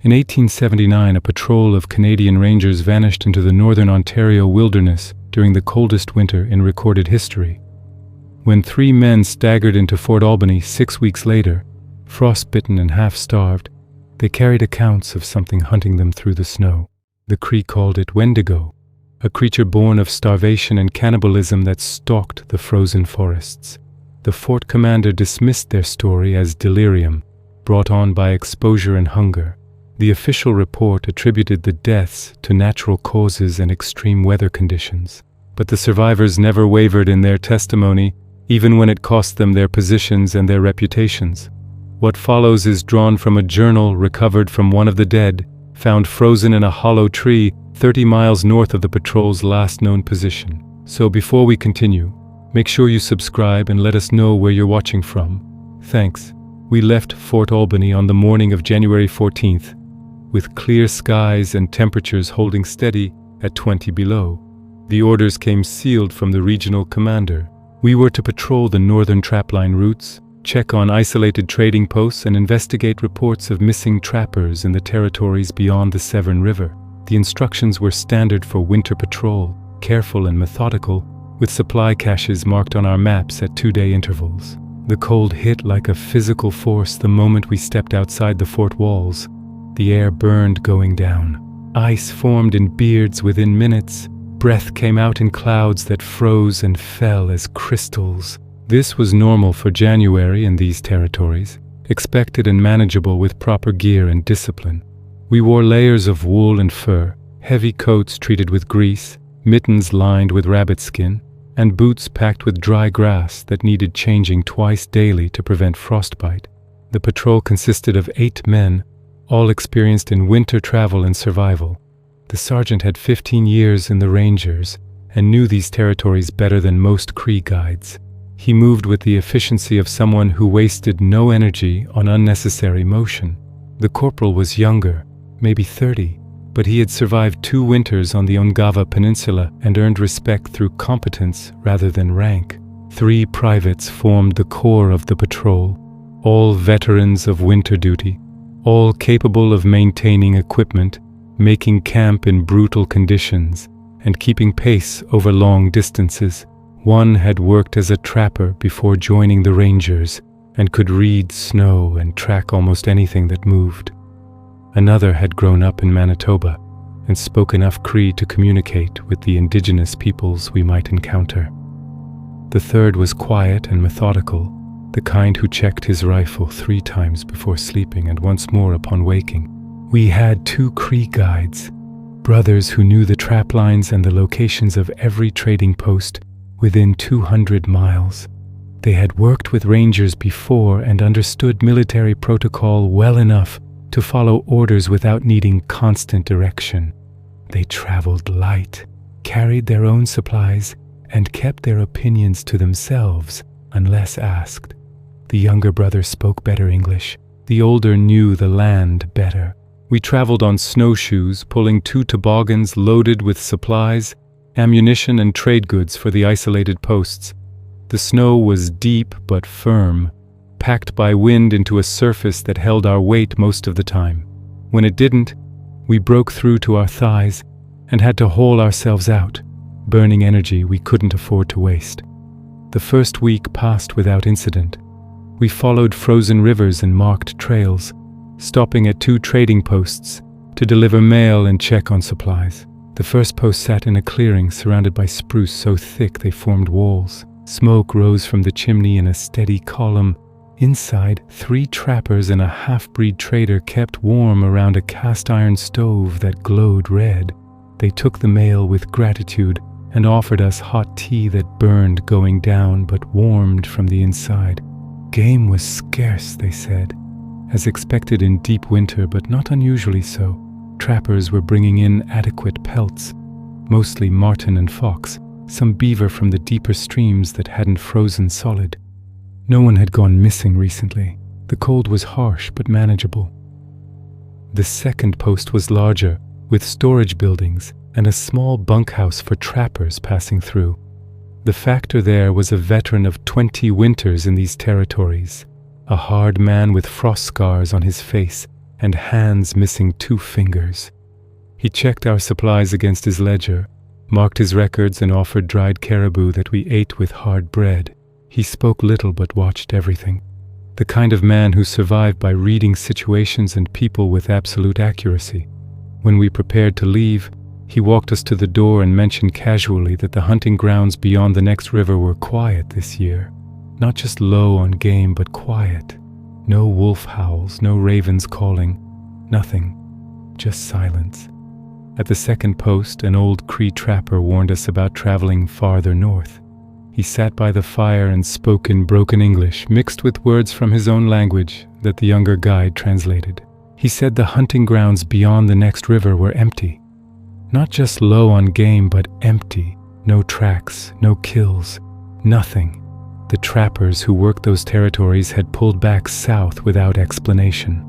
In 1879, a patrol of Canadian Rangers vanished into the northern Ontario wilderness during the coldest winter in recorded history. When 3 men staggered into Fort Albany 6 weeks later, frostbitten and half-starved, they carried accounts of something hunting them through the snow. The Cree called it Wendigo, a creature born of starvation and cannibalism that stalked the frozen forests. The fort commander dismissed their story as delirium, brought on by exposure and hunger. The official report attributed the deaths to natural causes and extreme weather conditions. But the survivors never wavered in their testimony, even when it cost them their positions and their reputations. What follows is drawn from a journal recovered from one of the dead, found frozen in a hollow tree 30 miles north of the patrol's last known position. So before we continue, make sure you subscribe and let us know where you're watching from. Thanks. We left Fort Albany on the morning of January 14th, with clear skies and temperatures holding steady at 20 below. The orders came sealed from the regional commander. We were to patrol the northern trapline routes, check on isolated trading posts, and investigate reports of missing trappers in the territories beyond the Severn River. The instructions were standard for winter patrol, careful and methodical, with supply caches marked on our maps at 2-day intervals. The cold hit like a physical force the moment we stepped outside the fort walls. The air burned going down. Ice formed in beards within minutes. Breath came out in clouds that froze and fell as crystals. This was normal for January in these territories, expected and manageable with proper gear and discipline. We wore layers of wool and fur, heavy coats treated with grease, mittens lined with rabbit skin, and boots packed with dry grass that needed changing twice daily to prevent frostbite. The patrol consisted of 8 men, all experienced in winter travel and survival. The sergeant had 15 years in the Rangers and knew these territories better than most Cree guides. He moved with the efficiency of someone who wasted no energy on unnecessary motion. The corporal was younger, maybe 30, but he had survived 2 winters on the Ungava Peninsula and earned respect through competence rather than rank. 3 privates formed the core of the patrol, all veterans of winter duty, all capable of maintaining equipment, making camp in brutal conditions, and keeping pace over long distances. One had worked as a trapper before joining the Rangers and could read snow and track almost anything that moved. Another had grown up in Manitoba and spoke enough Cree to communicate with the indigenous peoples we might encounter. The third was quiet and methodical, the kind who checked his rifle 3 times before sleeping and once more upon waking. We had 2 Cree guides, brothers who knew the trap lines and the locations of every trading post within 200 miles. They had worked with Rangers before and understood military protocol well enough to follow orders without needing constant direction. They traveled light, carried their own supplies, and kept their opinions to themselves unless asked. The younger brother spoke better English. The older knew the land better. We traveled on snowshoes, pulling 2 toboggans loaded with supplies, ammunition, and trade goods for the isolated posts. The snow was deep but firm, packed by wind into a surface that held our weight most of the time. When it didn't, we broke through to our thighs and had to haul ourselves out, burning energy we couldn't afford to waste. The first week passed without incident. We followed frozen rivers and marked trails, stopping at 2 trading posts to deliver mail and check on supplies. The first post sat in a clearing surrounded by spruce so thick they formed walls. Smoke rose from the chimney in a steady column. Inside, 3 trappers and a half-breed trader kept warm around a cast-iron stove that glowed red. They took the mail with gratitude and offered us hot tea that burned going down but warmed from the inside. Game was scarce, they said, as expected in deep winter, but not unusually so. Trappers were bringing in adequate pelts, mostly marten and fox, some beaver from the deeper streams that hadn't frozen solid. No one had gone missing recently. The cold was harsh but manageable. The second post was larger, with storage buildings and a small bunkhouse for trappers passing through. The factor there was a veteran of 20 winters in these territories, a hard man with frost scars on his face and hands missing 2 fingers. He checked our supplies against his ledger, marked his records, and offered dried caribou that we ate with hard bread. He spoke little but watched everything. The kind of man who survived by reading situations and people with absolute accuracy. When we prepared to leave, he walked us to the door and mentioned casually that the hunting grounds beyond the next river were quiet this year. Not just low on game, but quiet. No wolf howls, no ravens calling, nothing, just silence. At the second post, an old Cree trapper warned us about traveling farther north. He sat by the fire and spoke in broken English, mixed with words from his own language that the younger guide translated. He said the hunting grounds beyond the next river were empty. Not just low on game, but empty. No tracks, no kills, nothing. The trappers who worked those territories had pulled back south without explanation.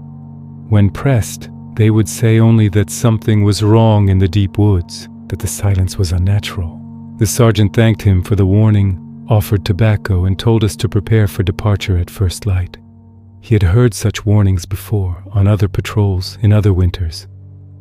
When pressed, they would say only that something was wrong in the deep woods, that the silence was unnatural. The sergeant thanked him for the warning, offered tobacco, and told us to prepare for departure at first light. He had heard such warnings before, on other patrols, in other winters.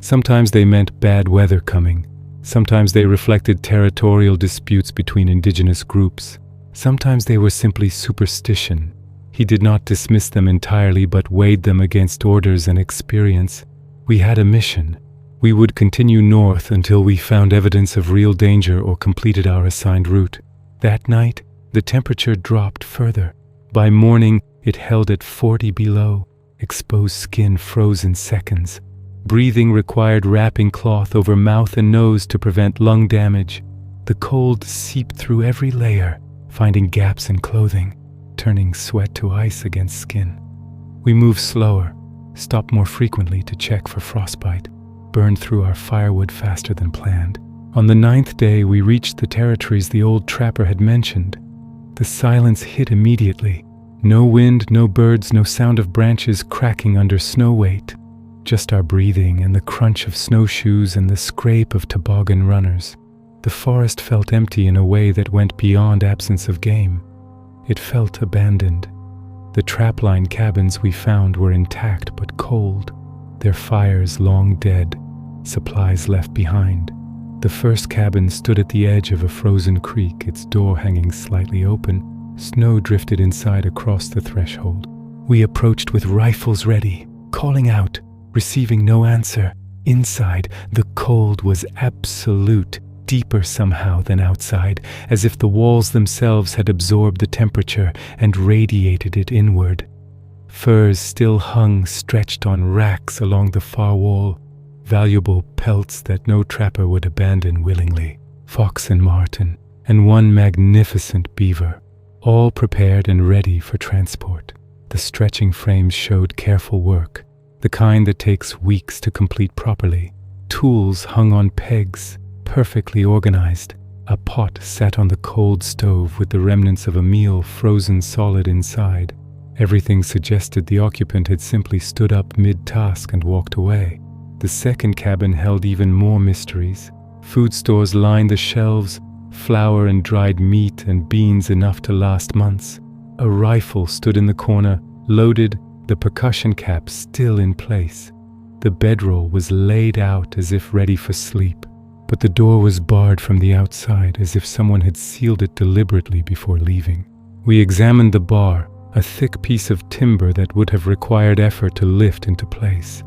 Sometimes they meant bad weather coming. Sometimes they reflected territorial disputes between indigenous groups. Sometimes they were simply superstition. He did not dismiss them entirely, but weighed them against orders and experience. We had a mission. We would continue north until we found evidence of real danger or completed our assigned route. That night, the temperature dropped further. By morning, it held at 40 below. Exposed skin froze in seconds. Breathing required wrapping cloth over mouth and nose to prevent lung damage. The cold seeped through every layer, finding gaps in clothing, turning sweat to ice against skin. We moved slower, stopped more frequently to check for frostbite, burned through our firewood faster than planned. On the 9th day, we reached the territories the old trapper had mentioned. The silence hit immediately. No wind, no birds, no sound of branches cracking under snow weight. Just our breathing and the crunch of snowshoes and the scrape of toboggan runners. The forest felt empty in a way that went beyond absence of game. It felt abandoned. The trapline cabins we found were intact but cold, their fires long dead, supplies left behind. The first cabin stood at the edge of a frozen creek, its door hanging slightly open. Snow drifted inside across the threshold. We approached with rifles ready, calling out, receiving no answer. Inside, the cold was absolute, deeper somehow than outside, as if the walls themselves had absorbed the temperature and radiated it inward. Furs still hung stretched on racks along the far wall, valuable pelts that no trapper would abandon willingly. Fox and marten, and one magnificent beaver, all prepared and ready for transport. The stretching frames showed careful work, the kind that takes weeks to complete properly. Tools hung on pegs, perfectly organized. A pot sat on the cold stove with the remnants of a meal frozen solid inside. Everything suggested the occupant had simply stood up mid-task and walked away. The second cabin held even more mysteries. Food stores lined the shelves, flour and dried meat and beans enough to last months. A rifle stood in the corner, loaded, the percussion cap still in place. The bedroll was laid out as if ready for sleep, but the door was barred from the outside as if someone had sealed it deliberately before leaving. We examined the bar, a thick piece of timber that would have required effort to lift into place.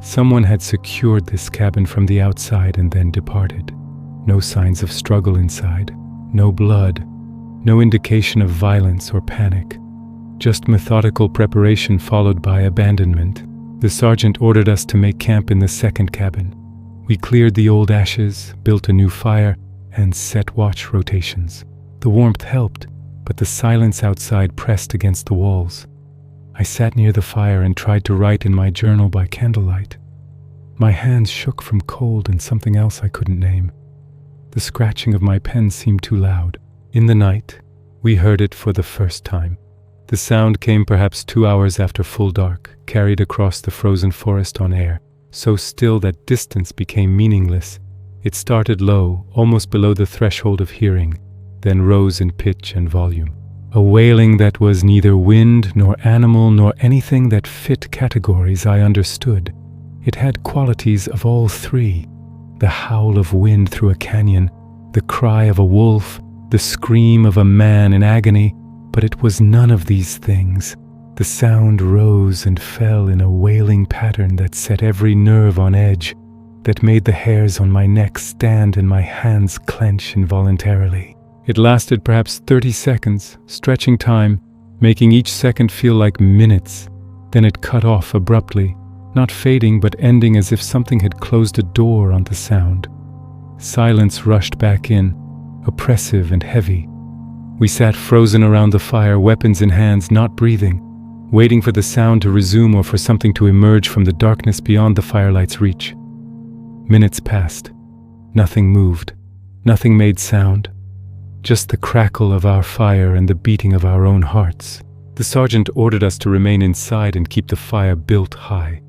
Someone had secured this cabin from the outside and then departed. No signs of struggle inside, no blood, no indication of violence or panic. Just methodical preparation followed by abandonment. The sergeant ordered us to make camp in the second cabin. We cleared the old ashes, built a new fire, and set watch rotations. The warmth helped, but the silence outside pressed against the walls. I sat near the fire and tried to write in my journal by candlelight. My hands shook from cold and something else I couldn't name. The scratching of my pen seemed too loud. In the night, we heard it for the first time. The sound came perhaps 2 hours after full dark, carried across the frozen forest on air, so still that distance became meaningless. It started low, almost below the threshold of hearing, then rose in pitch and volume. a wailing that was neither wind nor animal nor anything that fit categories I understood. It had qualities of all three: the howl of wind through a canyon, the cry of a wolf, the scream of a man in agony, but it was none of these things. The sound rose and fell in a wailing pattern that set every nerve on edge, that made the hairs on my neck stand and my hands clench involuntarily. It lasted perhaps 30 seconds, stretching time, making each second feel like minutes. Then it cut off abruptly, not fading but ending as if something had closed a door on the sound. Silence rushed back in, oppressive and heavy. We sat frozen around the fire, weapons in hands, not breathing, waiting for the sound to resume or for something to emerge from the darkness beyond the firelight's reach. Minutes passed. Nothing moved. Nothing made sound. Just the crackle of our fire and the beating of our own hearts. The sergeant ordered us to remain inside and keep the fire built high.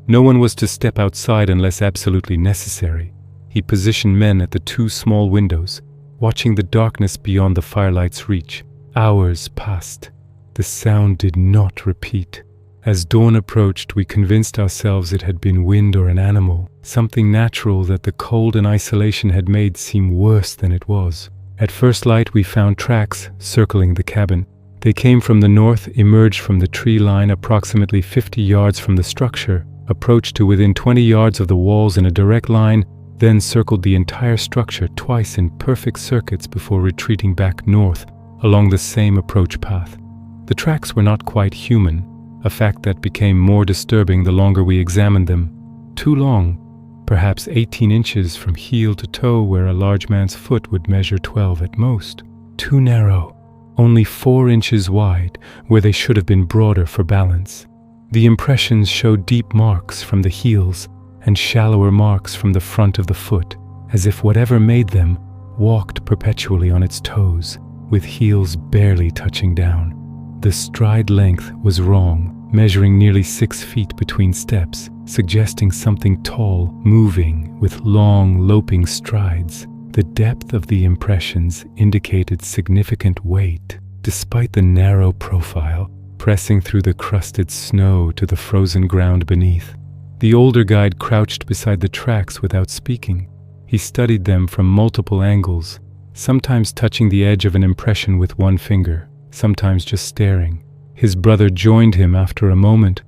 No one was to step outside unless absolutely necessary. He positioned men at the 2 small windows, watching the darkness beyond the firelight's reach. Hours passed. The sound did not repeat. As dawn approached, we convinced ourselves it had been wind or an animal, something natural that the cold and isolation had made seem worse than it was. At first light, we found tracks circling the cabin. They came from the north, emerged from the tree line approximately 50 yards from the structure, approached to within 20 yards of the walls in a direct line, then circled the entire structure twice in perfect circuits before retreating back north along the same approach path. The tracks were not quite human, a fact that became more disturbing the longer we examined them. Too long, perhaps 18 inches from heel to toe where a large man's foot would measure 12 at most. Too narrow, only 4 inches wide where they should have been broader for balance. The impressions showed deep marks from the heels and shallower marks from the front of the foot, as if whatever made them walked perpetually on its toes, with heels barely touching down. The stride length was wrong, measuring nearly 6 feet between steps, suggesting something tall, moving, with long, loping strides. The depth of the impressions indicated significant weight, despite the narrow profile, pressing through the crusted snow to the frozen ground beneath. The older guide crouched beside the tracks without speaking. He studied them from multiple angles, sometimes touching the edge of an impression with one finger, sometimes just staring. His brother joined him after a moment,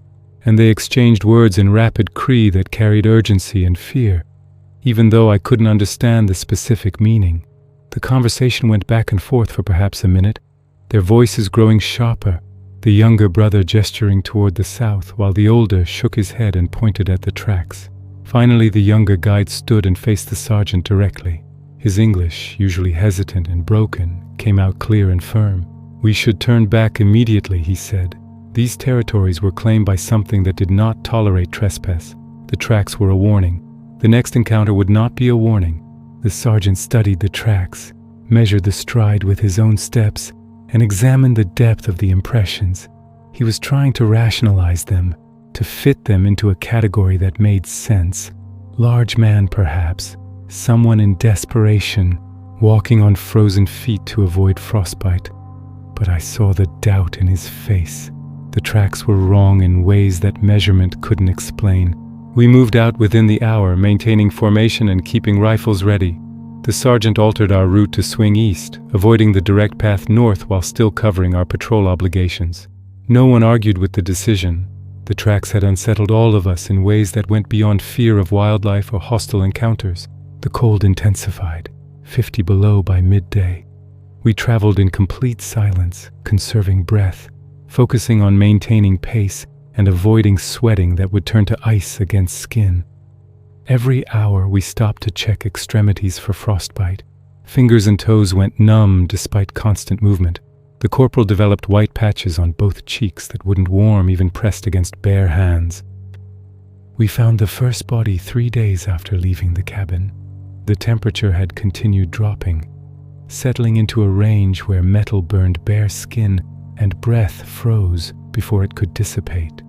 and they exchanged words in rapid Cree that carried urgency and fear. Even though I couldn't understand the specific meaning, the conversation went back and forth for perhaps a minute, their voices growing sharper, the younger brother gesturing toward the south, while the older shook his head and pointed at the tracks. Finally, the younger guide stood and faced the sergeant directly. His English, usually hesitant and broken, came out clear and firm. "We should turn back immediately," he said. These territories were claimed by something that did not tolerate trespass. The tracks were a warning. The next encounter would not be a warning. The sergeant studied the tracks, measured the stride with his own steps, and examined the depth of the impressions. He was trying to rationalize them, to fit them into a category that made sense. Large man, perhaps, someone in desperation, walking on frozen feet to avoid frostbite. But I saw the doubt in his face. The tracks were wrong in ways that measurement couldn't explain. We moved out within the hour, maintaining formation and keeping rifles ready. The sergeant altered our route to swing east, avoiding the direct path north while still covering our patrol obligations. No one argued with the decision. The tracks had unsettled all of us in ways that went beyond fear of wildlife or hostile encounters. The cold intensified, 50 below by midday. We traveled in complete silence, conserving breath, focusing on maintaining pace and avoiding sweating that would turn to ice against skin. Every hour we stopped to check extremities for frostbite. Fingers and toes went numb despite constant movement. The corporal developed white patches on both cheeks that wouldn't warm even pressed against bare hands. We found the first body 3 days after leaving the cabin. The temperature had continued dropping, settling into a range where metal burned bare skin and breath froze before it could dissipate.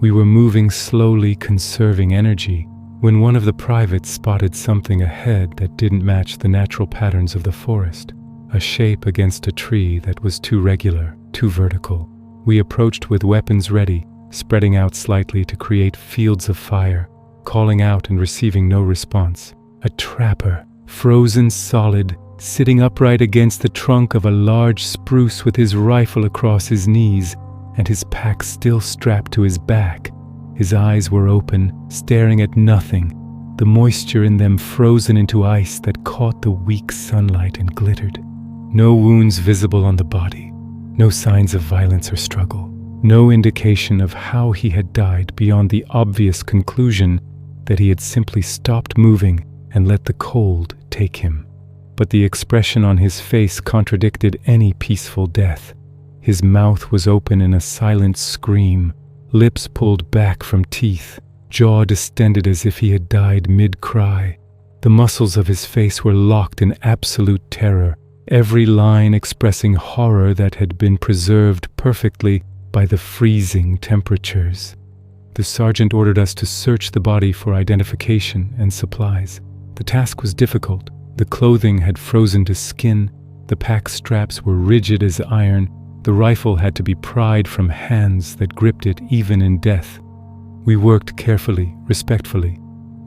We were moving slowly, conserving energy, when one of the privates spotted something ahead that didn't match the natural patterns of the forest. a shape against a tree that was too regular, too vertical. We approached with weapons ready, spreading out slightly to create fields of fire, calling out and receiving no response. A trapper, frozen solid, sitting upright against the trunk of a large spruce with his rifle across his knees and his pack still strapped to his back. His eyes were open, staring at nothing, the moisture in them frozen into ice that caught the weak sunlight and glittered. No wounds visible on the body, no signs of violence or struggle, no indication of how he had died beyond the obvious conclusion that he had simply stopped moving and let the cold take him. But the expression on his face contradicted any peaceful death. His mouth was open in a silent scream, lips pulled back from teeth, jaw distended as if he had died mid-cry. The muscles of his face were locked in absolute terror, every line expressing horror that had been preserved perfectly by the freezing temperatures. The sergeant ordered us to search the body for identification and supplies. The task was difficult. The clothing had frozen to skin, the pack straps were rigid as iron, the rifle had to be pried from hands that gripped it even in death. We worked carefully, respectfully,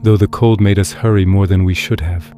though the cold made us hurry more than we should have.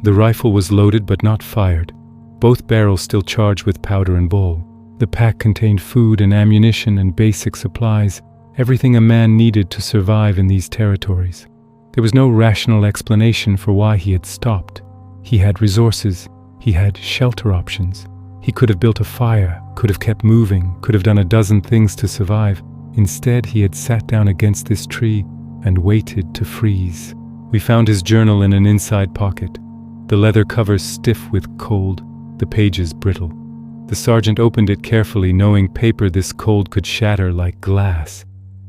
The rifle was loaded but not fired, both barrels still charged with powder and ball. The pack contained food and ammunition and basic supplies, everything a man needed to survive in these territories. There was no rational explanation for why he had stopped. He had resources, he had shelter options. He could have built a fire, could have kept moving, could have done a dozen things to survive. Instead, he had sat down against this tree and waited to freeze. We found his journal in an inside pocket, the leather cover stiff with cold, the pages brittle. The sergeant opened it carefully, knowing paper this cold could shatter like glass.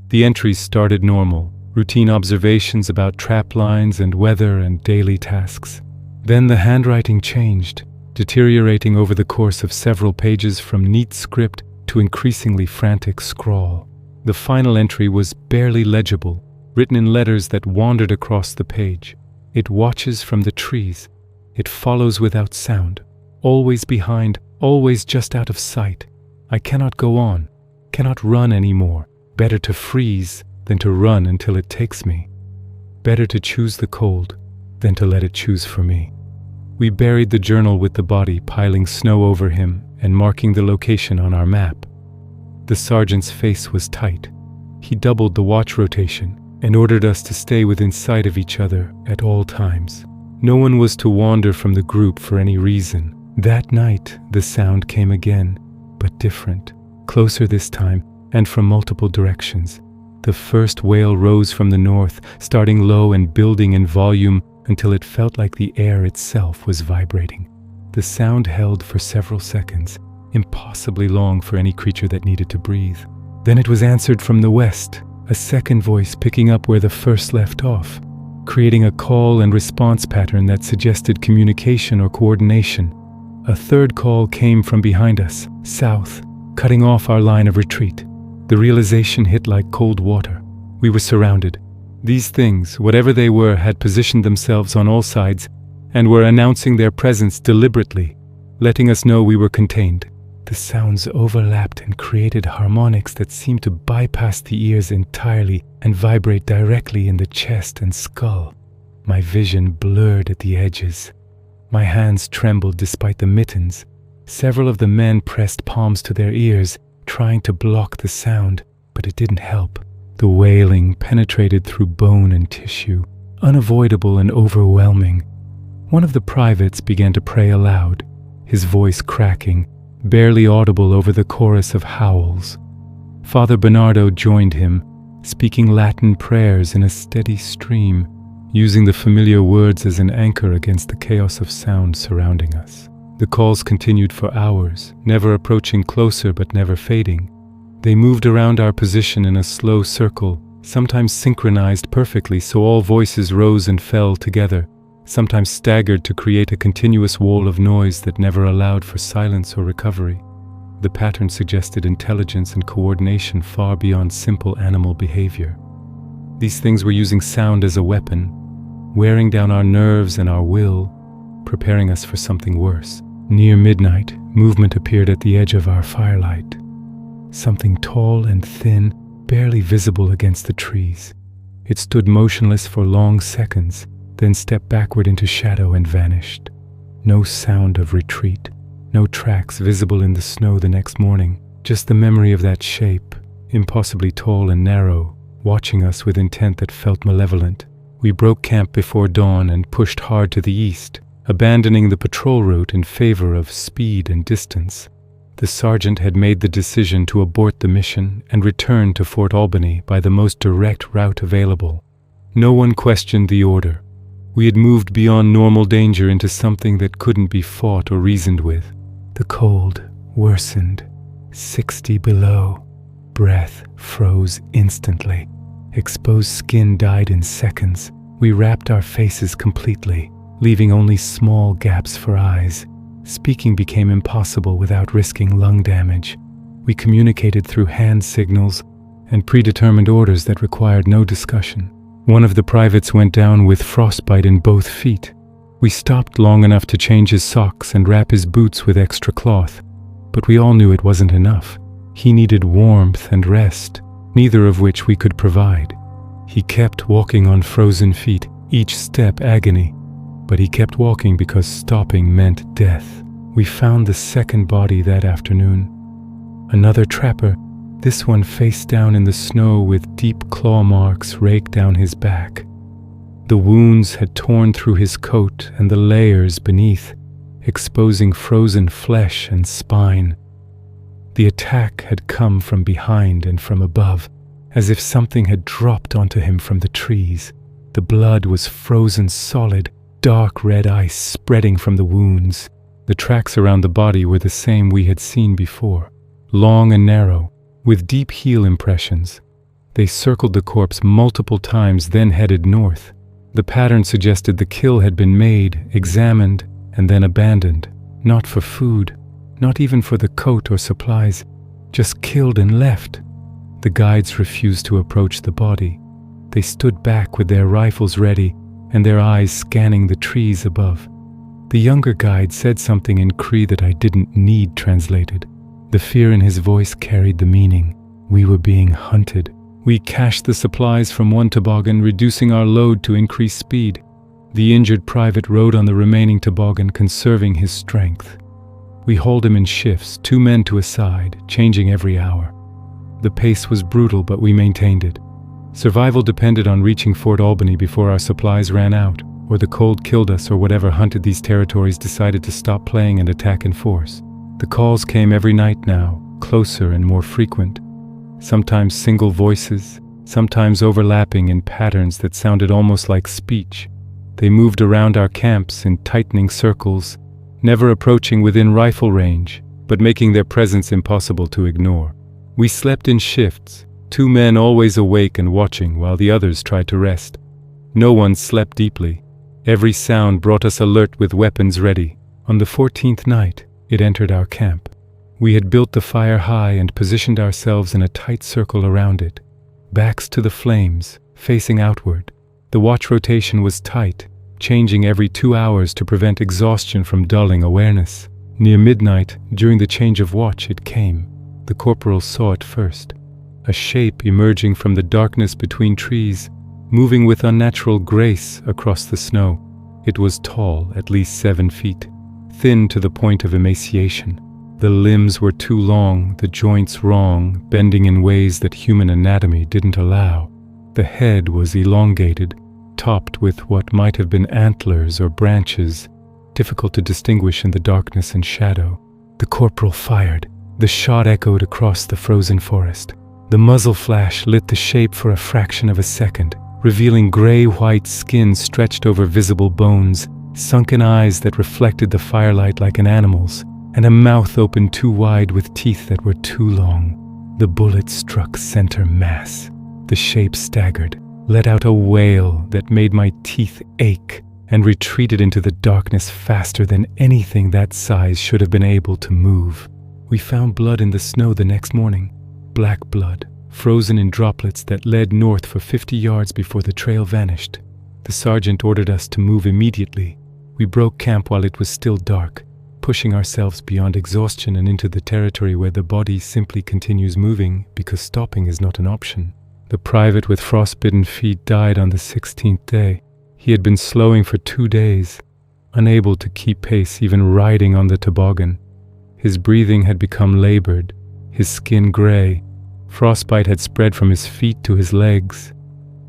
The entries started normal, routine observations about trap lines and weather and daily tasks. Then the handwriting changed, deteriorating over the course of several pages from neat script to increasingly frantic scrawl. The final entry was barely legible, written in letters that wandered across the page. It watches from the trees. It follows without sound, always behind, always just out of sight. I cannot go on, cannot run anymore. Better to freeze than to run until it takes me. Better to choose the cold than to let it choose for me. We buried the journal with the body, piling snow over him and marking the location on our map. The sergeant's face was tight. He doubled the watch rotation and ordered us to stay within sight of each other at all times. No one was to wander from the group for any reason. That night, the sound came again, but different, closer this time, and from multiple directions. The first wail rose from the north, starting low and building in volume until it felt like the air itself was vibrating. The sound held for several seconds, impossibly long for any creature that needed to breathe. Then it was answered from the west, a second voice picking up where the first left off, creating a call and response pattern that suggested communication or coordination. A third call came from behind us, south, cutting off our line of retreat. The realization hit like cold water. We were surrounded. These things, whatever they were, had positioned themselves on all sides and were announcing their presence deliberately, letting us know we were contained. The sounds overlapped and created harmonics that seemed to bypass the ears entirely and vibrate directly in the chest and skull. My vision blurred at the edges. My hands trembled despite the mittens. Several of the men pressed palms to their ears, trying to block the sound, but it didn't help. The wailing penetrated through bone and tissue, unavoidable and overwhelming. One of the privates began to pray aloud, his voice cracking, barely audible over the chorus of howls. Father Bernardo joined him, speaking Latin prayers in a steady stream, using the familiar words as an anchor against the chaos of sound surrounding us. The calls continued for hours, never approaching closer but never fading. They moved around our position in a slow circle, sometimes synchronized perfectly so all voices rose and fell together, sometimes staggered to create a continuous wall of noise that never allowed for silence or recovery. The pattern suggested intelligence and coordination far beyond simple animal behavior. These things were using sound as a weapon, wearing down our nerves and our will, preparing us for something worse. Near midnight, movement appeared at the edge of our firelight. Something tall and thin, barely visible against the trees. It stood motionless for long seconds, then stepped backward into shadow and vanished. No sound of retreat, no tracks visible in the snow the next morning, just the memory of that shape, impossibly tall and narrow, watching us with intent that felt malevolent. We broke camp before dawn and pushed hard to the east, abandoning the patrol route in favor of speed and distance. The sergeant had made the decision to abort the mission and return to Fort Albany by the most direct route available. No one questioned the order. We had moved beyond normal danger into something that couldn't be fought or reasoned with. The cold worsened. 60 below. Breath froze instantly. Exposed skin died in seconds. We wrapped our faces completely, leaving only small gaps for eyes. Speaking became impossible without risking lung damage. We communicated through hand signals and predetermined orders that required no discussion. One of the privates went down with frostbite in both feet. We stopped long enough to change his socks and wrap his boots with extra cloth, but we all knew it wasn't enough. He needed warmth and rest, neither of which we could provide. He kept walking on frozen feet, each step agony, but he kept walking because stopping meant death. We found the second body that afternoon. Another trapper, this one face down in the snow with deep claw marks raked down his back. The wounds had torn through his coat and the layers beneath, exposing frozen flesh and spine. The attack had come from behind and from above, as if something had dropped onto him from the trees. The blood was frozen solid, dark red ice spreading from the wounds. The tracks around the body were the same we had seen before, long and narrow, with deep heel impressions. They circled the corpse multiple times, then headed north. The pattern suggested the kill had been made, examined, and then abandoned. Not for food, not even for the coat or supplies, just killed and left. The guides refused to approach the body. They stood back with their rifles ready and their eyes scanning the trees above. The younger guide said something in Cree that I didn't need translated. The fear in his voice carried the meaning. We were being hunted. We cached the supplies from one toboggan, reducing our load to increase speed. The injured private rode on the remaining toboggan, conserving his strength. We hauled him in shifts, 2 men to a side, changing every hour. The pace was brutal, but we maintained it. Survival depended on reaching Fort Albany before our supplies ran out, or the cold killed us, or whatever hunted these territories decided to stop playing and attack in force. The calls came every night now, closer and more frequent. Sometimes single voices, sometimes overlapping in patterns that sounded almost like speech. They moved around our camps in tightening circles, never approaching within rifle range, but making their presence impossible to ignore. We slept in shifts, 2 men always awake and watching while the others tried to rest. No one slept deeply. Every sound brought us alert with weapons ready. On the 14th night, it entered our camp. We had built the fire high and positioned ourselves in a tight circle around it, backs to the flames, facing outward. The watch rotation was tight, changing every 2 hours to prevent exhaustion from dulling awareness. Near midnight, during the change of watch, it came. The corporal saw it first. A shape emerging from the darkness between trees, moving with unnatural grace across the snow. It was tall, at least 7 feet, thin to the point of emaciation. The limbs were too long, the joints wrong, bending in ways that human anatomy didn't allow. The head was elongated, topped with what might have been antlers or branches, difficult to distinguish in the darkness and shadow. The corporal fired. The shot echoed across the frozen forest. The muzzle flash lit the shape for a fraction of a second, revealing gray-white skin stretched over visible bones, sunken eyes that reflected the firelight like an animal's, and a mouth open too wide with teeth that were too long. The bullet struck center mass. The shape staggered, let out a wail that made my teeth ache, and retreated into the darkness faster than anything that size should have been able to move. We found blood in the snow the next morning. Black blood, frozen in droplets that led north for 50 yards before the trail vanished. The sergeant ordered us to move immediately. We broke camp while it was still dark. pushing ourselves beyond exhaustion and into the territory where the body simply continues moving because stopping is not an option. The private with frostbitten feet died on the 16th day. He had been slowing for 2 days, unable to keep pace even riding on the toboggan. His breathing had become labored, his skin gray. Frostbite had spread from his feet to his legs.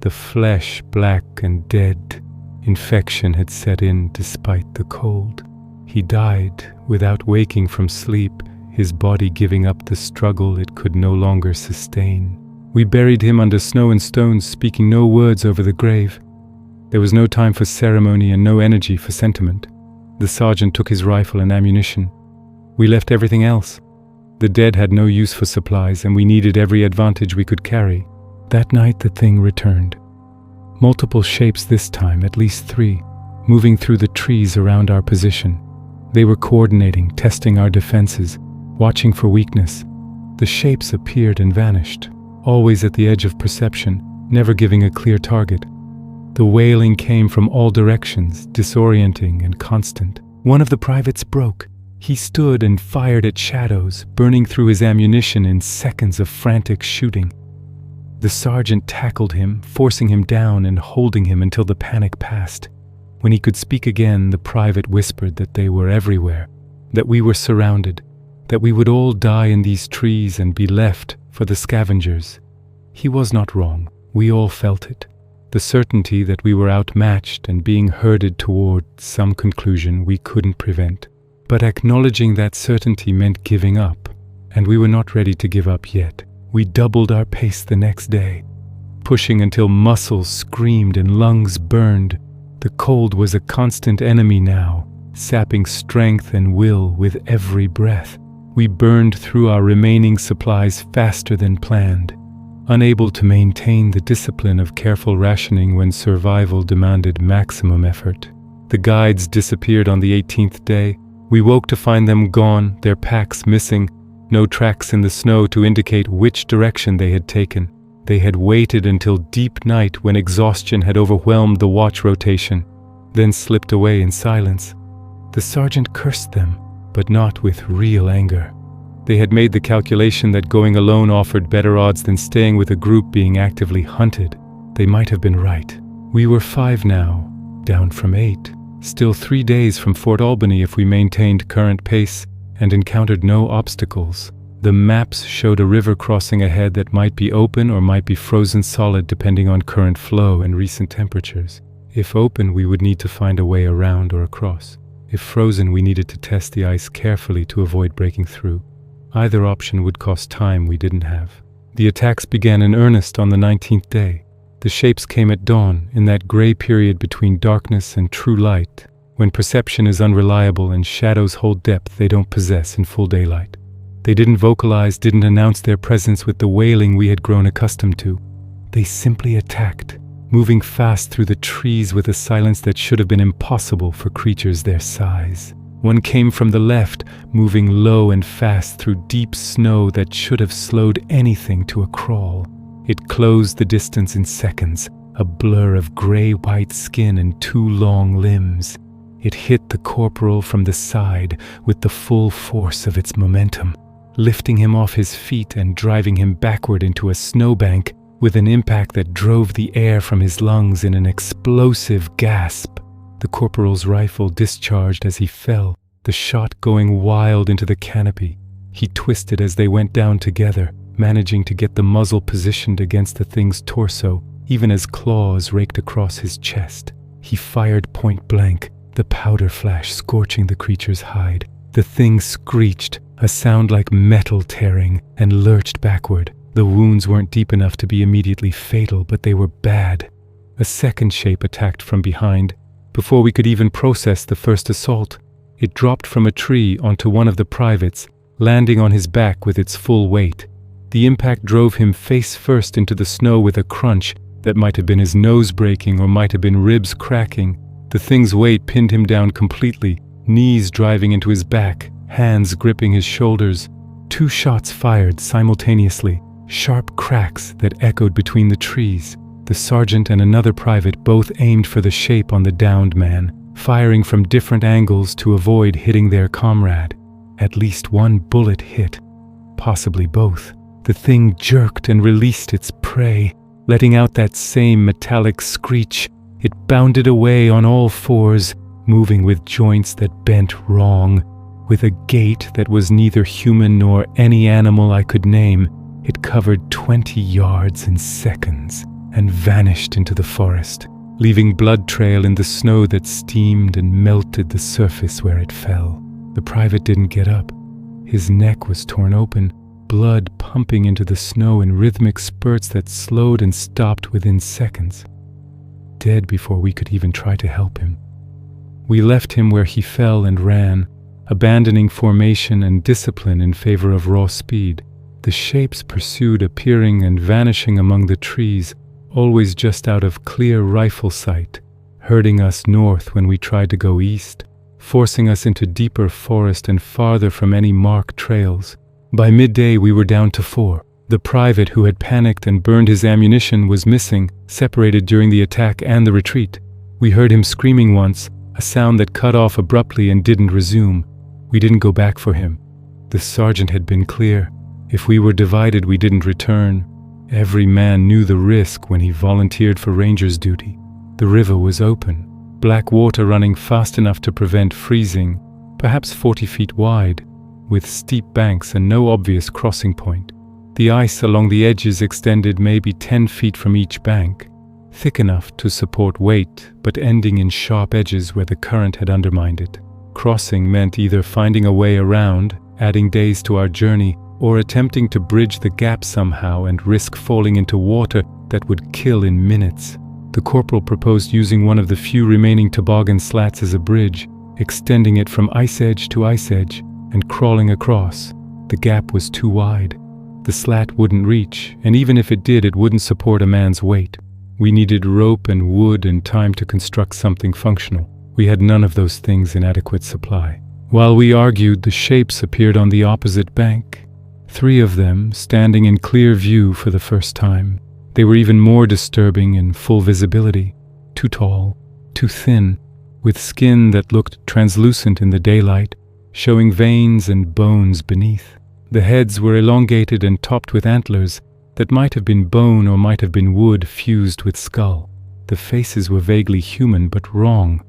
The flesh black and dead. Infection had set in despite the cold. He died without waking from sleep, his body giving up the struggle it could no longer sustain. We buried him under snow and stones, speaking no words over the grave. There was no time for ceremony and no energy for sentiment. The sergeant took his rifle and ammunition. We left everything else. The dead had no use for supplies, and we needed every advantage we could carry. That night the thing returned. Multiple shapes this time, at least 3, moving through the trees around our position. They were coordinating, testing our defenses, watching for weakness. The shapes appeared and vanished, always at the edge of perception, never giving a clear target. The wailing came from all directions, disorienting and constant. One of the privates broke. He stood and fired at shadows, burning through his ammunition in seconds of frantic shooting. The sergeant tackled him, forcing him down and holding him until the panic passed. When he could speak again, the private whispered that they were everywhere, that we were surrounded, that we would all die in these trees and be left for the scavengers. He was not wrong. We all felt it. The certainty that we were outmatched and being herded toward some conclusion we couldn't prevent. But acknowledging that certainty meant giving up, and we were not ready to give up yet. We doubled our pace the next day, pushing until muscles screamed and lungs burned. The cold was a constant enemy now, sapping strength and will with every breath. We burned through our remaining supplies faster than planned, unable to maintain the discipline of careful rationing when survival demanded maximum effort. The guides disappeared on the 18th day. We woke to find them gone, their packs missing, no tracks in the snow to indicate which direction they had taken. They had waited until deep night when exhaustion had overwhelmed the watch rotation, then slipped away in silence. The sergeant cursed them, but not with real anger. They had made the calculation that going alone offered better odds than staying with a group being actively hunted. They might have been right. We were 5 now, down from 8. Still 3 days from Fort Albany if we maintained current pace and encountered no obstacles. The maps showed a river crossing ahead that might be open or might be frozen solid depending on current flow and recent temperatures. If open, we would need to find a way around or across. If frozen, we needed to test the ice carefully to avoid breaking through. Either option would cost time we didn't have. The attacks began in earnest on the 19th day. The shapes came at dawn, in that gray period between darkness and true light, when perception is unreliable and shadows hold depth they don't possess in full daylight. They didn't vocalize, didn't announce their presence with the wailing we had grown accustomed to. They simply attacked, moving fast through the trees with a silence that should have been impossible for creatures their size. One came from the left, moving low and fast through deep snow that should have slowed anything to a crawl. It closed the distance in seconds, a blur of gray-white skin and 2 long limbs. It hit the corporal from the side with the full force of its momentum, lifting him off his feet and driving him backward into a snowbank with an impact that drove the air from his lungs in an explosive gasp. The corporal's rifle discharged as he fell, the shot going wild into the canopy. He twisted as they went down together, managing to get the muzzle positioned against the thing's torso, even as claws raked across his chest. He fired point blank, the powder flash scorching the creature's hide. The thing screeched, a sound like metal tearing, and lurched backward. The wounds weren't deep enough to be immediately fatal, but they were bad. A second shape attacked from behind. Before we could even process the first assault, it dropped from a tree onto one of the privates, landing on his back with its full weight. The impact drove him face first into the snow with a crunch that might have been his nose breaking or might have been ribs cracking. The thing's weight pinned him down completely, knees driving into his back, hands gripping his shoulders. 2 shots fired simultaneously, sharp cracks that echoed between the trees. The sergeant and another private both aimed for the shape on the downed man. firing from different angles to avoid hitting their comrade. At least one bullet hit, possibly both. The thing jerked and released its prey, letting out that same metallic screech. It bounded away on all fours, moving with joints that bent wrong, with a gait that was neither human nor any animal I could name. It covered 20 yards in seconds and vanished into the forest, leaving blood trail in the snow that steamed and melted the surface where it fell. The private didn't get up. His neck was torn open, blood pumping into the snow in rhythmic spurts that slowed and stopped within seconds. Dead before we could even try to help him. We left him where he fell and ran, abandoning formation and discipline in favor of raw speed. The shapes pursued, appearing and vanishing among the trees, always just out of clear rifle sight, herding us north when we tried to go east, forcing us into deeper forest and farther from any marked trails. By midday we were down to 4. The private who had panicked and burned his ammunition was missing, separated during the attack and the retreat. We heard him screaming once, a sound that cut off abruptly and didn't resume. We didn't go back for him. The sergeant had been clear. If we were divided, we didn't return. Every man knew the risk when he volunteered for ranger's duty. The river was open, black water running fast enough to prevent freezing, perhaps 40 feet wide, with steep banks and no obvious crossing point. The ice along the edges extended maybe 10 feet from each bank, thick enough to support weight, but ending in sharp edges where the current had undermined it. Crossing meant either finding a way around, adding days to our journey, or attempting to bridge the gap somehow and risk falling into water that would kill in minutes. The corporal proposed using one of the few remaining toboggan slats as a bridge, extending it from ice edge to ice edge, and crawling across. The gap was too wide. The slat wouldn't reach, and even if it did, it wouldn't support a man's weight. We needed rope and wood and time to construct something functional. We had none of those things in adequate supply. While we argued, the shapes appeared on the opposite bank. 3 of them, standing in clear view for the first time. They were even more disturbing in full visibility. Too tall, too thin, with skin that looked translucent in the daylight, showing veins and bones beneath. The heads were elongated and topped with antlers that might have been bone or might have been wood fused with skull. The faces were vaguely human but wrong,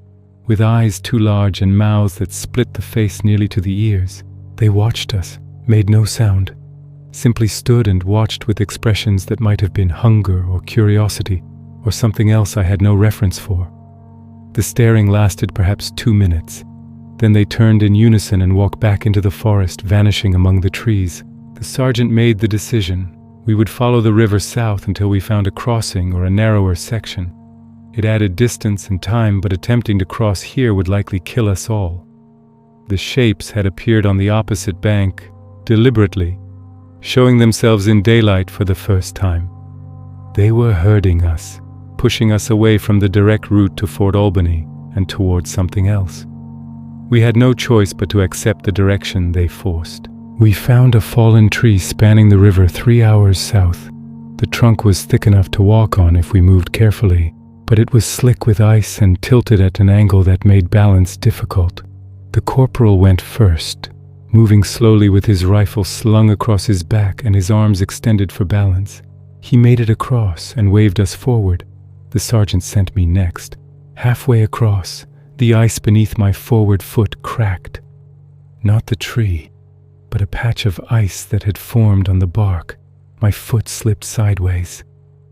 with eyes too large and mouths that split the face nearly to the ears. They watched us, made no sound, simply stood and watched with expressions that might have been hunger or curiosity or something else I had no reference for. The staring lasted perhaps 2 minutes. Then they turned in unison and walked back into the forest, vanishing among the trees. The sergeant made the decision. We would follow the river south until we found a crossing or a narrower section. It added distance and time, but attempting to cross here would likely kill us all. The shapes had appeared on the opposite bank, deliberately, showing themselves in daylight for the first time. They were herding us, pushing us away from the direct route to Fort Albany and towards something else. We had no choice but to accept the direction they forced. We found a fallen tree spanning the river 3 hours south. The trunk was thick enough to walk on if we moved carefully, but it was slick with ice and tilted at an angle that made balance difficult. The corporal went first, moving slowly with his rifle slung across his back and his arms extended for balance. He made it across and waved us forward. The sergeant sent me next. Halfway across, the ice beneath my forward foot cracked. Not the tree, but a patch of ice that had formed on the bark. My foot slipped sideways.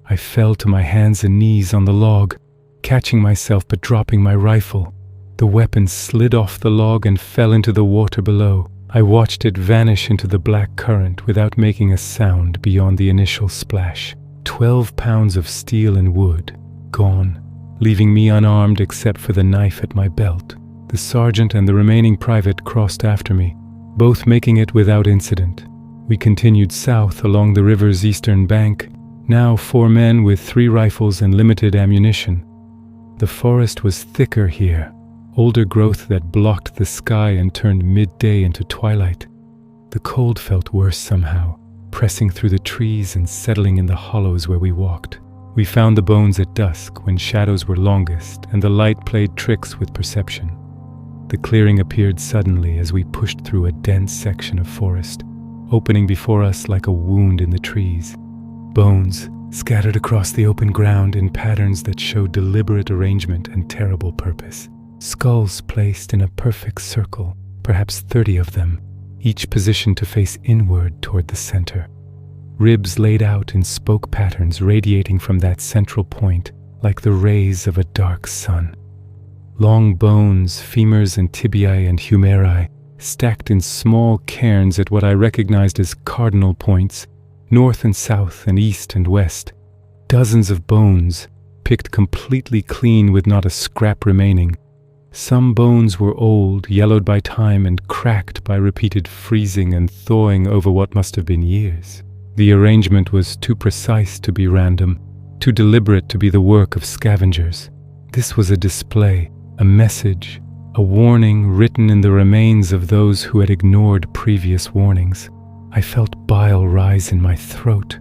I fell to my hands and knees on the log, catching myself but dropping my rifle. The weapon slid off the log and fell into the water below. I watched it vanish into the black current without making a sound beyond the initial splash. 12 pounds of steel and wood, gone, leaving me unarmed except for the knife at my belt. The sergeant and the remaining private crossed after me, both making it without incident. We continued south along the river's eastern bank, now 4 men with 3 rifles and limited ammunition. The forest was thicker here, older growth that blocked the sky and turned midday into twilight. The cold felt worse somehow, pressing through the trees and settling in the hollows where we walked. We found the bones at dusk, when shadows were longest and the light played tricks with perception. The clearing appeared suddenly as we pushed through a dense section of forest, opening before us like a wound in the trees. Bones scattered across the open ground in patterns that showed deliberate arrangement and terrible purpose. Skulls placed in a perfect circle, perhaps 30 of them, each positioned to face inward toward the center. Ribs laid out in spoke patterns radiating from that central point like the rays of a dark sun. Long bones, femurs and tibiae and humeri, stacked in small cairns at what I recognized as cardinal points, north and south and east and west. Dozens of bones, picked completely clean with not a scrap remaining. Some bones were old, yellowed by time and cracked by repeated freezing and thawing over what must have been years. The arrangement was too precise to be random, too deliberate to be the work of scavengers. This was a display, a message, a warning written in the remains of those who had ignored previous warnings. I felt bile rise in my throat.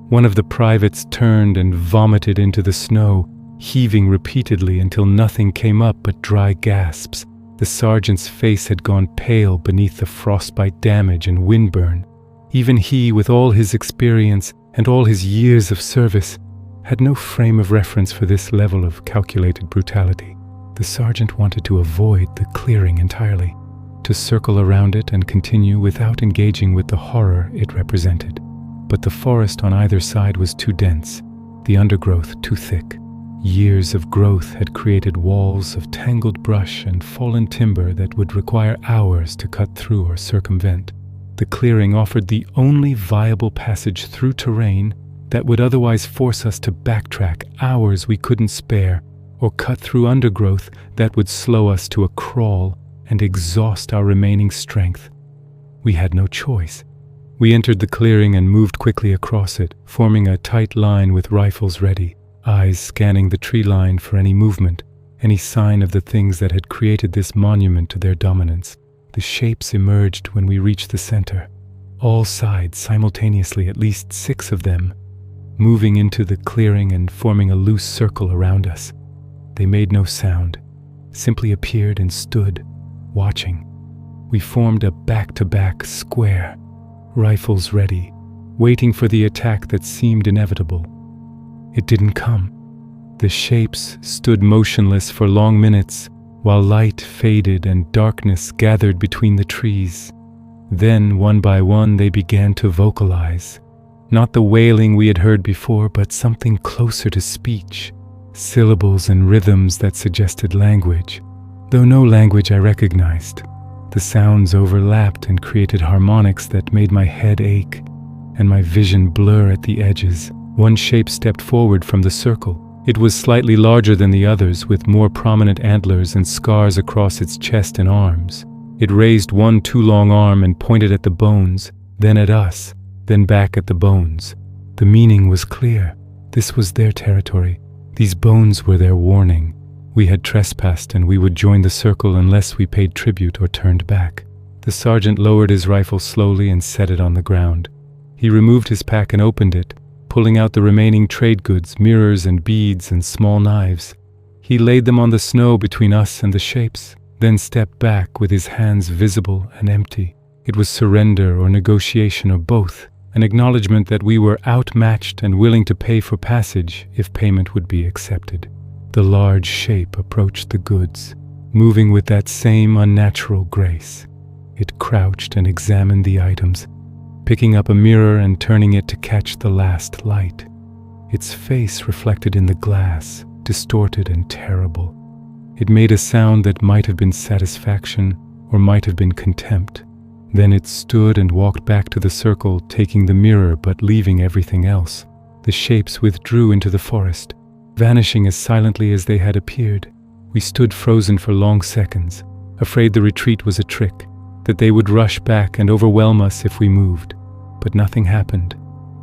One of the privates turned and vomited into the snow, heaving repeatedly until nothing came up but dry gasps. The sergeant's face had gone pale beneath the frostbite damage and windburn. Even he, with all his experience and all his years of service, had no frame of reference for this level of calculated brutality. The sergeant wanted to avoid the clearing entirely, to circle around it and continue without engaging with the horror it represented. But the forest on either side was too dense, the undergrowth too thick. Years of growth had created walls of tangled brush and fallen timber that would require hours to cut through or circumvent. The clearing offered the only viable passage through terrain that would otherwise force us to backtrack hours we couldn't spare, or cut through undergrowth that would slow us to a crawl and exhaust our remaining strength. We had no choice. We entered the clearing and moved quickly across it, forming a tight line with rifles ready, eyes scanning the tree line for any movement, any sign of the things that had created this monument to their dominance. The shapes emerged when we reached the center, all sides simultaneously, at least 6 of them, moving into the clearing and forming a loose circle around us. They made no sound, simply appeared and stood, watching. We formed a back-to-back square, rifles ready, waiting for the attack that seemed inevitable. It didn't come. The shapes stood motionless for long minutes, while light faded and darkness gathered between the trees. Then, one by one, they began to vocalize. Not the wailing we had heard before, but something closer to speech. Syllables and rhythms that suggested language, though no language I recognized. The sounds overlapped and created harmonics that made my head ache and my vision blur at the edges. One shape stepped forward from the circle. It was slightly larger than the others, with more prominent antlers and scars across its chest and arms. It raised one too long arm and pointed at the bones, then at us, then back at the bones. The meaning was clear. This was their territory. These bones were their warning. We had trespassed and we would join the circle unless we paid tribute or turned back. The sergeant lowered his rifle slowly and set it on the ground. He removed his pack and opened it, pulling out the remaining trade goods, mirrors and beads and small knives. He laid them on the snow between us and the shapes, then stepped back with his hands visible and empty. It was surrender or negotiation or both, an acknowledgement that we were outmatched and willing to pay for passage if payment would be accepted. The large shape approached the goods, moving with that same unnatural grace. It crouched and examined the items, picking up a mirror and turning it to catch the last light. Its face reflected in the glass, distorted and terrible. It made a sound that might have been satisfaction or might have been contempt. Then it stood and walked back to the circle, taking the mirror but leaving everything else. The shapes withdrew into the forest, vanishing as silently as they had appeared. We stood frozen for long seconds, afraid the retreat was a trick, that they would rush back and overwhelm us if we moved. But nothing happened.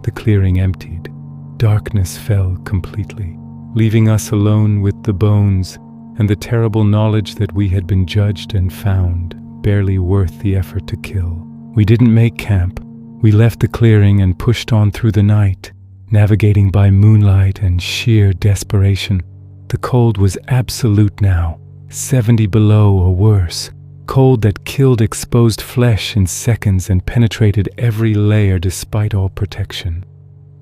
The clearing emptied. Darkness fell completely, leaving us alone with the bones and the terrible knowledge that we had been judged and found, barely worth the effort to kill. We didn't make camp. We left the clearing and pushed on through the night, navigating by moonlight and sheer desperation. The cold was absolute now, 70 below or worse. Cold that killed exposed flesh in seconds and penetrated every layer despite all protection.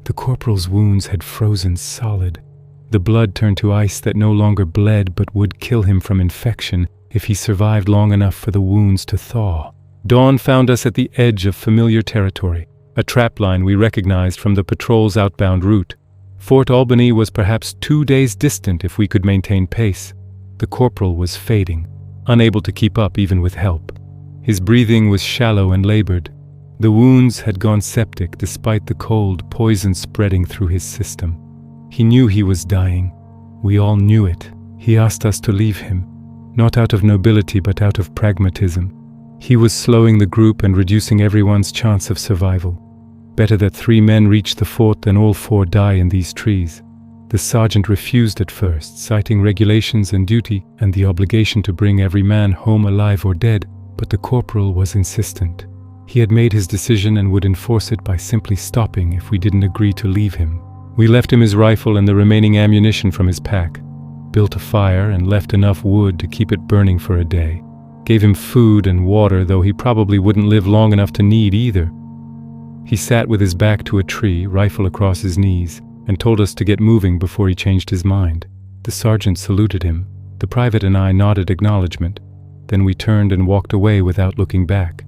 The corporal's wounds had frozen solid. The blood turned to ice that no longer bled but would kill him from infection if he survived long enough for the wounds to thaw. Dawn found us at the edge of familiar territory, a trapline we recognized from the patrol's outbound route. Fort Albany was perhaps 2 days distant if we could maintain pace. The corporal was fading, unable to keep up even with help. His breathing was shallow and labored. The wounds had gone septic despite the cold poison spreading through his system. He knew he was dying. We all knew it. He asked us to leave him, not out of nobility but out of pragmatism. He was slowing the group and reducing everyone's chance of survival. Better that 3 men reach the fort than all 4 die in these trees. The sergeant refused at first, citing regulations and duty and the obligation to bring every man home alive or dead, but the corporal was insistent. He had made his decision and would enforce it by simply stopping if we didn't agree to leave him. We left him his rifle and the remaining ammunition from his pack, built a fire and left enough wood to keep it burning for a day. Gave him food and water, though he probably wouldn't live long enough to need either. He sat with his back to a tree, rifle across his knees, and told us to get moving before he changed his mind. The sergeant saluted him. The private and I nodded acknowledgement. Then we turned and walked away without looking back.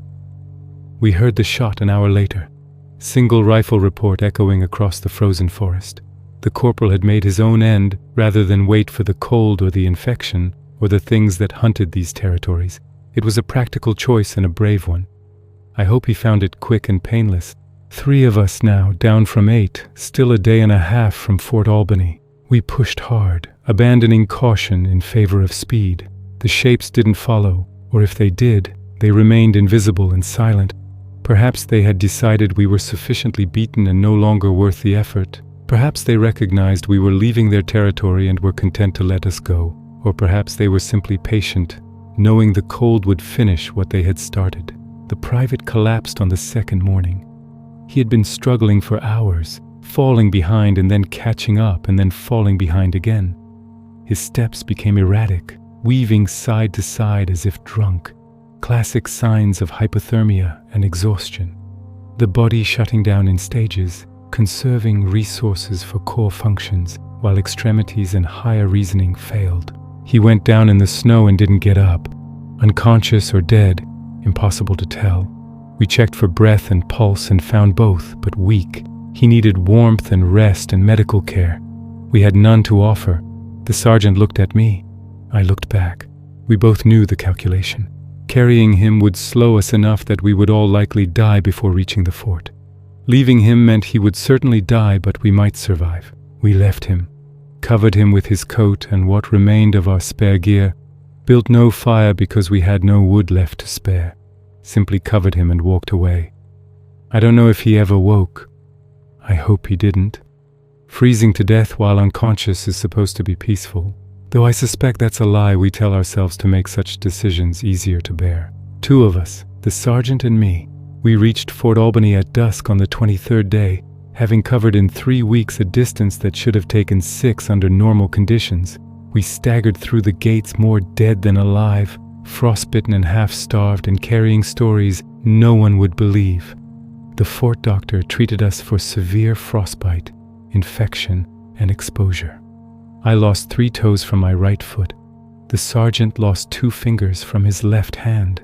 We heard the shot an hour later. Single rifle report echoing across the frozen forest. The corporal had made his own end rather than wait for the cold or the infection or the things that hunted these territories. It was a practical choice and a brave one. I hope he found it quick and painless. 3 of us now, down from 8, still a day and a half from Fort Albany. We pushed hard, abandoning caution in favor of speed. The shapes didn't follow, or if they did, they remained invisible and silent. Perhaps they had decided we were sufficiently beaten and no longer worth the effort. Perhaps they recognized we were leaving their territory and were content to let us go. Or perhaps they were simply patient, knowing the cold would finish what they had started. The private collapsed on the second morning. He had been struggling for hours, falling behind and then catching up and then falling behind again. His steps became erratic, weaving side to side as if drunk, classic signs of hypothermia and exhaustion. The body shutting down in stages, conserving resources for core functions, while extremities and higher reasoning failed. He went down in the snow and didn't get up. Unconscious or dead, impossible to tell. We checked for breath and pulse and found both, but weak. He needed warmth and rest and medical care. We had none to offer. The sergeant looked at me. I looked back. We both knew the calculation. Carrying him would slow us enough that we would all likely die before reaching the fort. Leaving him meant he would certainly die, but we might survive. We left him, covered him with his coat and what remained of our spare gear, built no fire because we had no wood left to spare, simply covered him and walked away. I don't know if he ever woke. I hope he didn't. Freezing to death while unconscious is supposed to be peaceful, though I suspect that's a lie we tell ourselves to make such decisions easier to bear. 2 of us, the sergeant and me, we reached Fort Albany at dusk on the 23rd day, having covered in 3 weeks a distance that should have taken 6 under normal conditions. We staggered through the gates more dead than alive, frostbitten and half-starved and carrying stories no one would believe. The fort doctor treated us for severe frostbite, infection, and exposure. I lost 3 toes from my right foot. The sergeant lost 2 fingers from his left hand.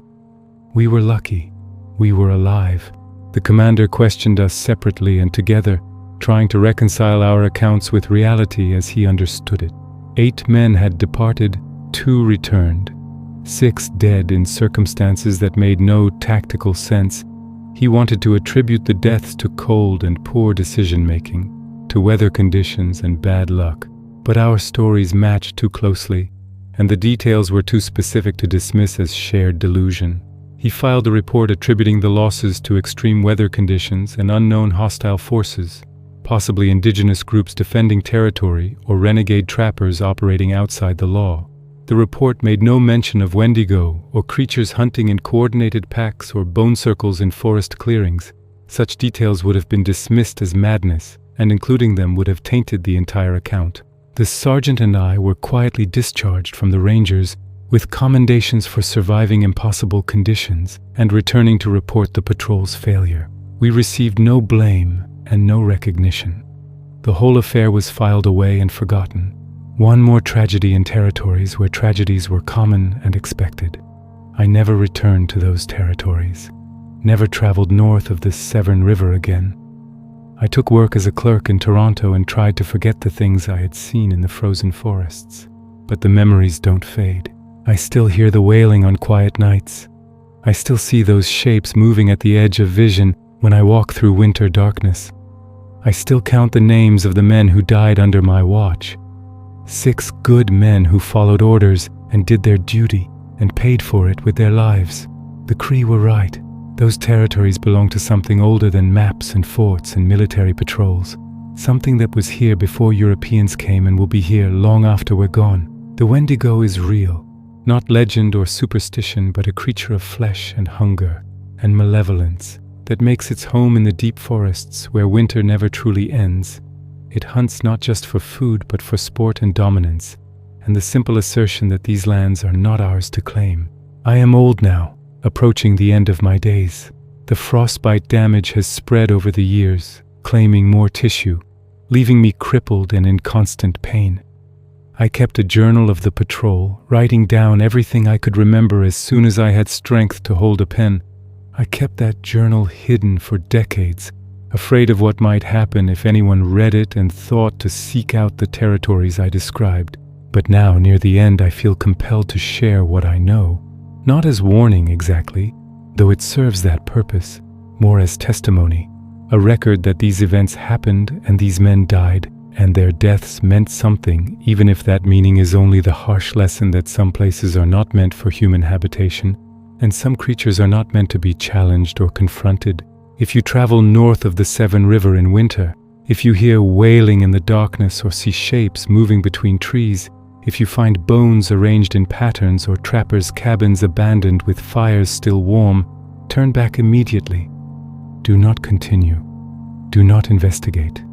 We were lucky. We were alive. The commander questioned us separately and together, trying to reconcile our accounts with reality as he understood it. 8 men had departed, 2 returned. 6 dead in circumstances that made no tactical sense. He wanted to attribute the deaths to cold and poor decision-making, to weather conditions and bad luck. But our stories matched too closely, and the details were too specific to dismiss as shared delusion. He filed a report attributing the losses to extreme weather conditions and unknown hostile forces, possibly indigenous groups defending territory or renegade trappers operating outside the law. The report made no mention of Wendigo or creatures hunting in coordinated packs or bone circles in forest clearings. Such details would have been dismissed as madness, and including them would have tainted the entire account. The sergeant and I were quietly discharged from the Rangers with commendations for surviving impossible conditions and returning to report the patrol's failure. We received no blame and no recognition. The whole affair was filed away and forgotten. One more tragedy in territories where tragedies were common and expected. I never returned to those territories, never traveled north of the Severn River again. I took work as a clerk in Toronto and tried to forget the things I had seen in the frozen forests. But the memories don't fade. I still hear the wailing on quiet nights. I still see those shapes moving at the edge of vision when I walk through winter darkness. I still count the names of the men who died under my watch. 6 good men who followed orders and did their duty and paid for it with their lives. The Cree were right. Those territories belong to something older than maps and forts and military patrols. Something that was here before Europeans came and will be here long after we're gone. The Wendigo is real. Not legend or superstition, but a creature of flesh and hunger and malevolence that makes its home in the deep forests where winter never truly ends. It hunts not just for food, but for sport and dominance, and the simple assertion that these lands are not ours to claim. I am old now, approaching the end of my days. The frostbite damage has spread over the years, claiming more tissue, leaving me crippled and in constant pain. I kept a journal of the patrol, writing down everything I could remember as soon as I had strength to hold a pen. I kept that journal hidden for decades, afraid of what might happen if anyone read it and thought to seek out the territories I described. But now, near the end, I feel compelled to share what I know. Not as warning exactly, though it serves that purpose, more as testimony. A record that these events happened and these men died, and their deaths meant something, even if that meaning is only the harsh lesson that some places are not meant for human habitation, and some creatures are not meant to be challenged or confronted. If you travel north of the Severn River in winter, if you hear wailing in the darkness or see shapes moving between trees, if you find bones arranged in patterns or trappers' cabins abandoned with fires still warm, turn back immediately. Do not continue. Do not investigate.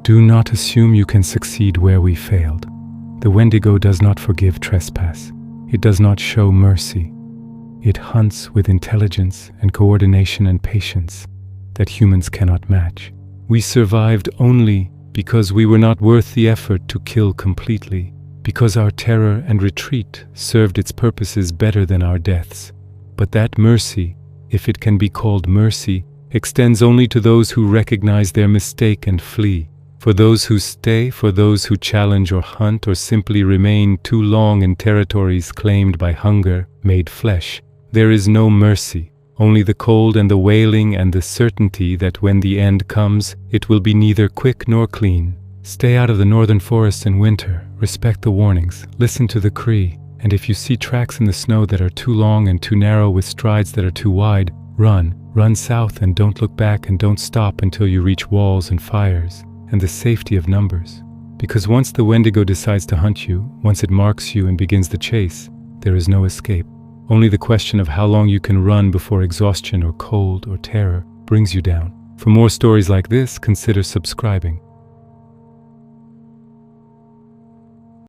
Do not assume you can succeed where we failed. The Wendigo does not forgive trespass. It does not show mercy. It hunts with intelligence and coordination and patience that humans cannot match. We survived only because we were not worth the effort to kill completely, because our terror and retreat served its purposes better than our deaths. But that mercy, if it can be called mercy, extends only to those who recognize their mistake and flee. For those who stay, for those who challenge or hunt or simply remain too long in territories claimed by hunger, made flesh, there is no mercy, only the cold and the wailing and the certainty that when the end comes, it will be neither quick nor clean. Stay out of the northern forests in winter, respect the warnings, listen to the Cree, and if you see tracks in the snow that are too long and too narrow with strides that are too wide, run. Run south and don't look back and don't stop until you reach walls and fires and the safety of numbers. Because once the Wendigo decides to hunt you, once it marks you and begins the chase, there is no escape. Only the question of how long you can run before exhaustion or cold or terror brings you down. For more stories like this, consider subscribing.